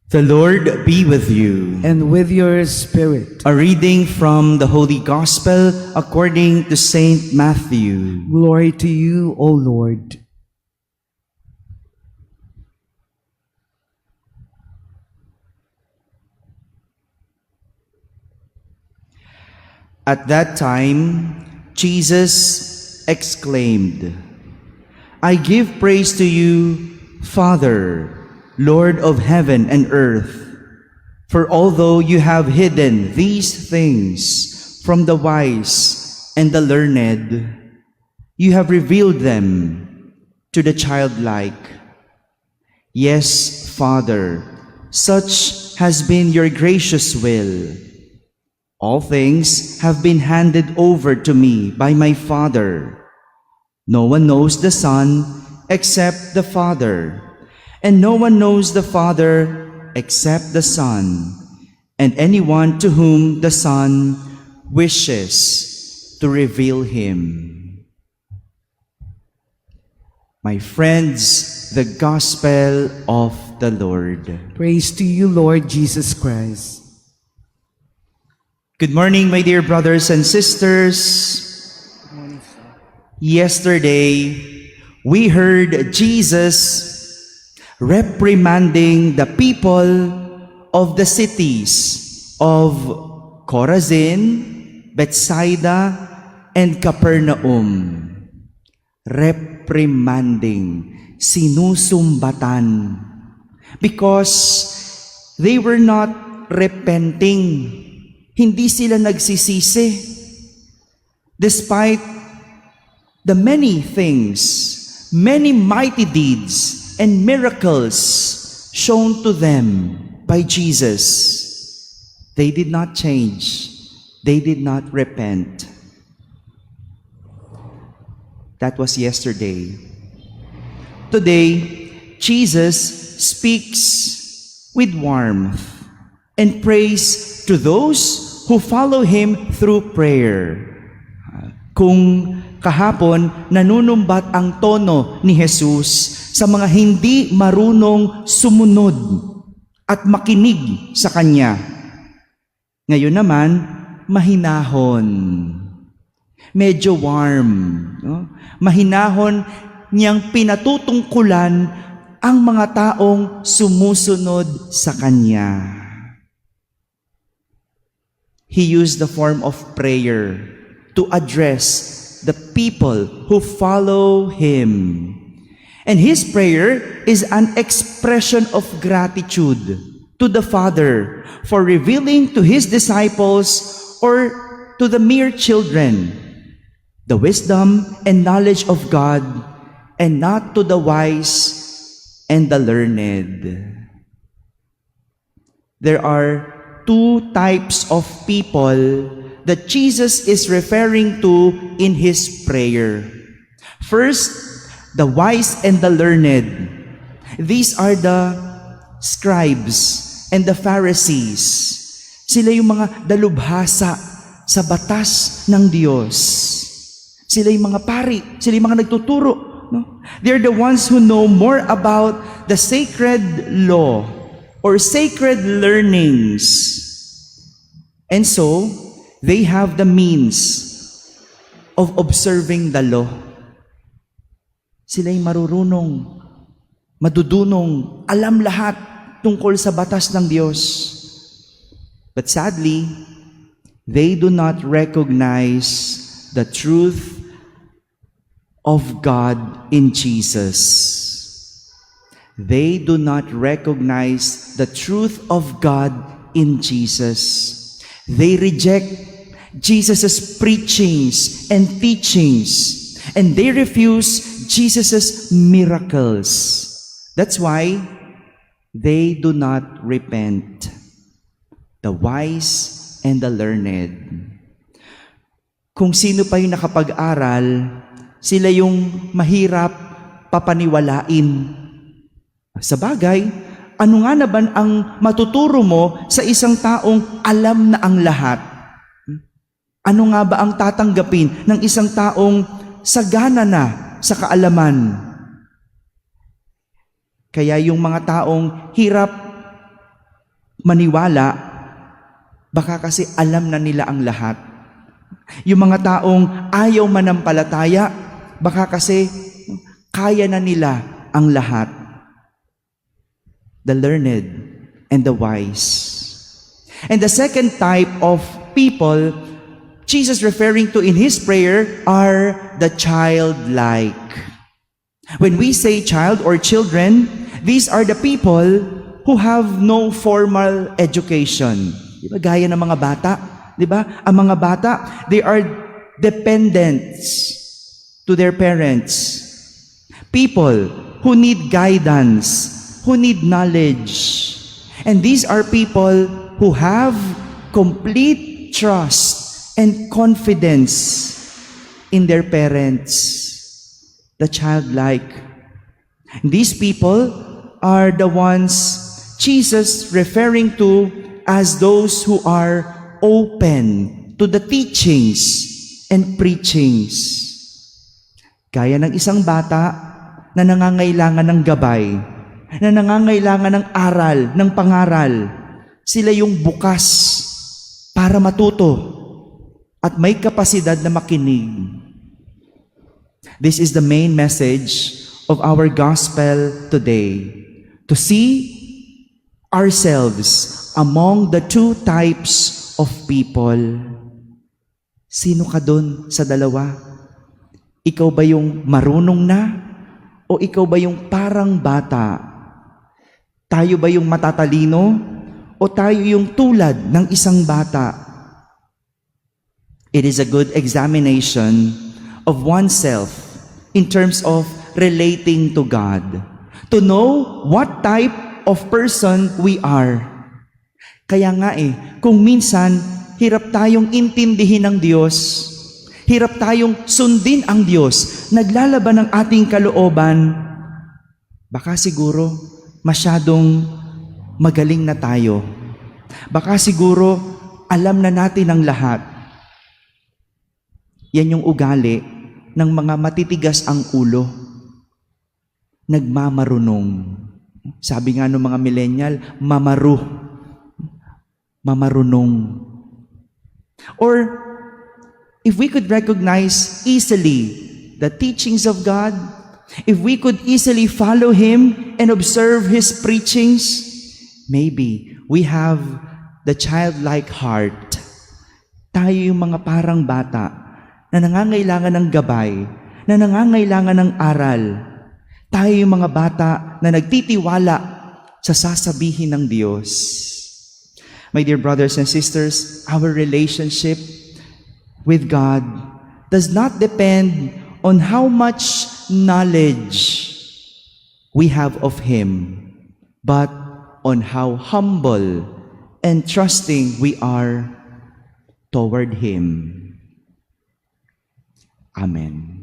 The Lord be with you. and with your spirit. A reading from the Holy Gospel according to Saint Matthew. Glory to you, O Lord. At that time, Jesus exclaimed, I give praise to you, Father, Lord of heaven and earth, for although you have hidden these things from the wise and the learned, you have revealed them to the childlike. Yes, Father, such has been your gracious will. All things have been handed over to me by my Father. No one knows the Son except the Father, and no one knows the Father except the Son, and anyone to whom the Son wishes to reveal him. My friends, the Gospel of the Lord. Praise to you, Lord Jesus Christ. Good morning, my dear brothers and sisters. Yesterday, we heard Jesus reprimanding the people of the cities of Chorazin, Bethsaida, and Capernaum. Reprimanding, sinusumbatan, because they were not repenting. Hindi sila nagsisisi. Despite the many things, many mighty deeds and miracles shown to them by Jesus, they did not change. They did not repent. That was yesterday. Today, Jesus speaks with warmth and praise to those who follow Him through prayer. Kung kahapon nanunumbat ang tono ni Jesus sa mga hindi marunong sumunod at makinig sa Kanya, ngayon naman, mahinahon. Medyo warm. No? Mahinahon niyang pinatutungkulan ang mga taong sumusunod sa Kanya. He used the form of prayer to address the people who follow Him. And His prayer is an expression of gratitude to the Father for revealing to His disciples or to the mere children the wisdom and knowledge of God, and not to the wise and the learned. There are two types of people that Jesus is referring to in His prayer. First, the wise and the learned. These are the scribes and the Pharisees. Sila yung mga dalubhasa sa batas ng Diyos. Sila yung mga pari, sila yung mga nagtuturo. No? They're the ones who know more about the sacred law or sacred learnings. And so, they have the means of observing the law. Sila yung marurunong, madudunong, alam lahat tungkol sa batas ng Diyos. But sadly, they do not recognize the truth of God in Jesus. They do not recognize the truth of God in Jesus. They reject Jesus' preachings and teachings, and they refuse Jesus' miracles. That's why they do not repent. The wise and the learned. Kung sino pa yung nakapag-aral, sila yung mahirap papaniwalain. Sa bagay, ano nga na ba ang matuturo mo sa isang taong alam na ang lahat? Ano nga ba ang tatanggapin ng isang taong sagana na sa kaalaman? Kaya yung mga taong hirap maniwala, baka kasi alam na nila ang lahat. Yung mga taong ayaw manampalataya, baka kasi kaya na nila ang lahat. The learned and the wise. And the second type of people Jesus referring to in His prayer are the childlike. When we say child or children, these are the people who have no formal education. Di ba? Gaya ng mga bata. Di ba? Ang mga bata, they are dependents to their parents. People who need guidance, who need knowledge. And these are people who have complete trust and confidence in their parents. The childlike. These people are the ones Jesus referring to as those who are open to the teachings and preachings. Gaya ng isang bata na nangangailangan ng gabay, na nangangailangan ng aral, ng pangaral. Sila yung bukas para matuto at may kapasidad na makinig. This is the main message of our gospel today. To see ourselves among the two types of people. Sino ka dun sa dalawa? Ikaw ba yung marunong na? O ikaw ba yung parang bata? Tayo ba yung matatalino? O tayo yung tulad ng isang bata? It is a good examination of oneself in terms of relating to God. To know what type of person we are. Kaya nga kung minsan, hirap tayong intindihin ng Diyos, hirap tayong sundin ang Diyos, naglalaban ng ating kalooban, baka siguro masyadong magaling na tayo. Baka siguro alam na natin ang lahat. Yan yung ugali ng mga matitigas ang ulo, nagmamarunong. Sabi nga ng mga millennial, mamarunong. Or, if we could recognize easily the teachings of God, if we could easily follow Him and observe His preachings, maybe we have the childlike heart. Tayo yung mga parang bata na nangangailangan ng gabay, na nangangailangan ng aral. Tayo yung mga bata na nagtitiwala sa sasabihin ng Diyos. My dear brothers and sisters, our relationship with God does not depend on how much knowledge we have of Him, but on how humble and trusting we are toward Him. Amen.